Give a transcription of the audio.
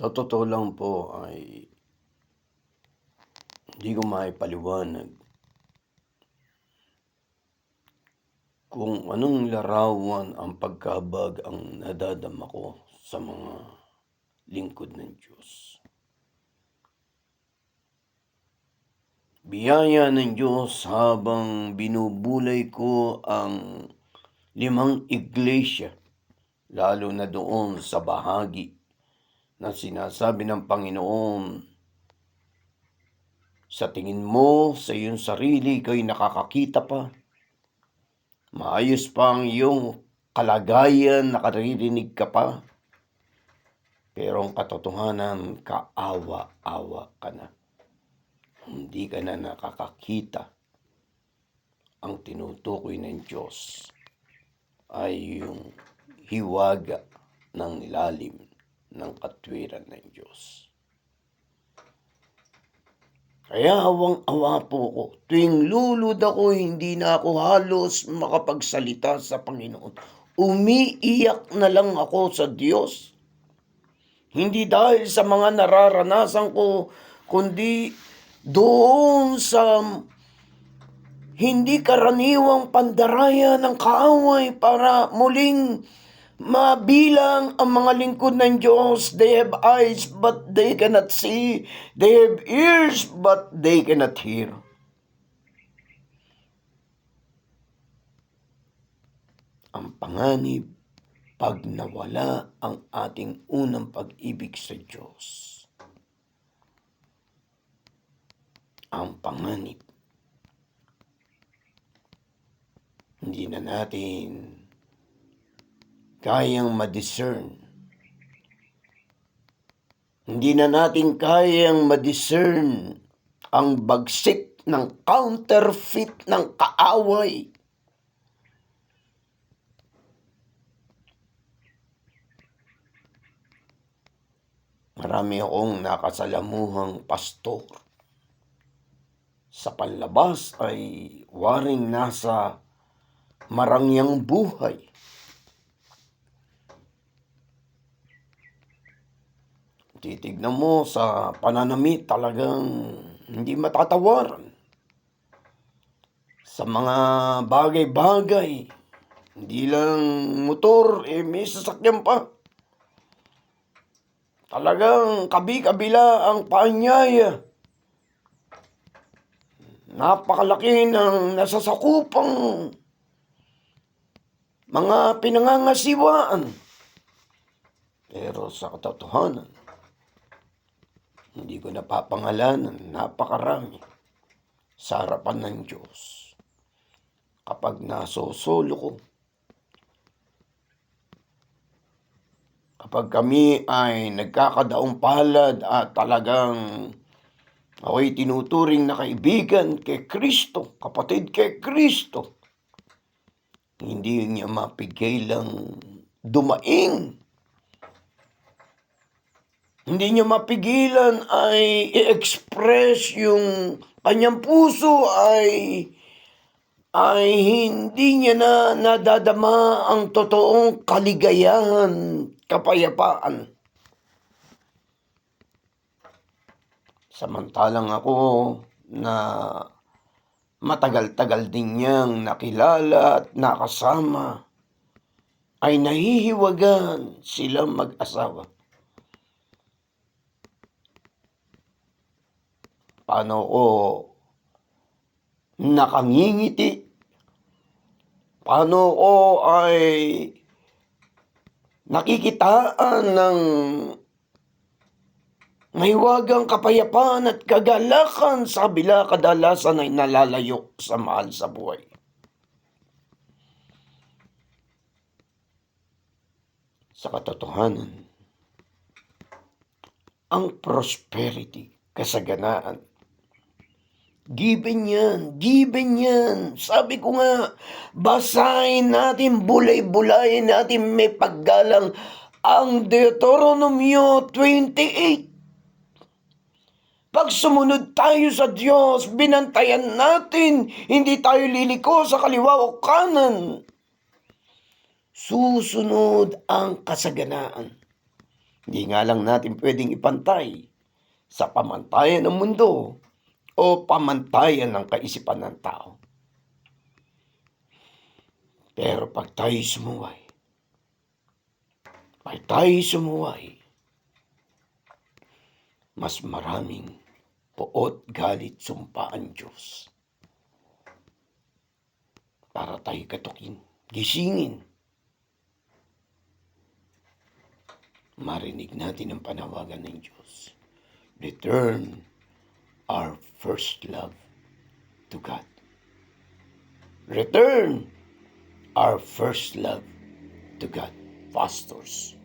Sa totoo lang po ay hindi ko maipaliwanag kung anong larawan ang pagkabag ang nadadama ko sa mga lingkod ng Diyos. Biyaya ng Diyos habang binubulay ko ang 5 iglesia, lalo na doon sa bahagi na sinasabi ng Panginoon, sa tingin mo sa iyong sarili ika'y nakakakita pa. Maayos pa ang iyong kalagayan, nakaririnig ka pa. Pero ang katotohanan, kaawa-awa ka na. Hindi ka na nakakakita. Ang tinutukoy ng Diyos ay yung hiwaga ng lalim ng katwiran ng Diyos. Kaya awang-awa po ko. Tuwing lulud ako, hindi na ako halos makapagsalita sa Panginoon. Umiiyak na lang ako sa Diyos. Hindi dahil sa mga nararanasan ko, kundi doon sa hindi karaniwang pandaraya ng kaaway para muling mabilang ang mga lingkod ng Diyos. They have eyes but they cannot see. They have ears but they cannot hear. Ang panganib, pag nawala ang ating unang pag-ibig sa Diyos. Ang panganib, hindi na natin kayang ma-discern. Hindi na natin kayang ma-discern ang bagsik ng counterfeit ng kaaway. Marami akong nakasalamuhang pastor. Sa panlabas ay waring nasa marangyang buhay. Titignan mo sa pananamit, talagang hindi matatawaran. Sa mga bagay-bagay, hindi lang motor, may sasakyan pa. Talagang kabi-kabila ang paanyaya. Napakalaki ng nasasakupang mga pinangangasiwaan. Pero sa katotohanan, hindi ko napapangalanan, napakarami sa harapan ng Diyos. Kapag nasosolo ko, kapag kami ay nagkakadaong palad at talagang ako'y tinuturing na kaibigan kay Kristo, kapatid kay Kristo, hindi niya mapigilang dumaing. Hindi niya mapigilan ay i-express yung kanyang puso ay hindi niya na nadadama ang totoong kaligayahan, kapayapaan. Samantalang ako na matagal-tagal din niyang nakilala at nakasama, ay nahihiwagan silang mag-asawa. Paano ko nakangingiti? Paano ko ay nakikitaan ng mahiwagang kapayapaan at kagalakan sa kabila kadalasan ay nalalayo sa mahal sa buhay. Sa katotohanan, ang prosperity, kasaganaan, given yan. Sabi ko nga, basahin natin, bulay-bulayin natin, may paggalang ang Deuteronomio 28. Pag sumunod tayo sa Diyos, binantayan natin, hindi tayo liliko sa kaliwa o kanan. Susunod ang kasaganaan. Hindi nga lang natin pwedeng ipantay sa pamantayan ng mundo o pamantayan ng kaisipan ng tao. Pero pag tayo sumuway, mas maraming poot, galit, sumpa ang Diyos para tayo katukin, gisingin. Marinig natin ang panawagan ng Diyos. Return our first love to God. Return our first love to God. Pastors,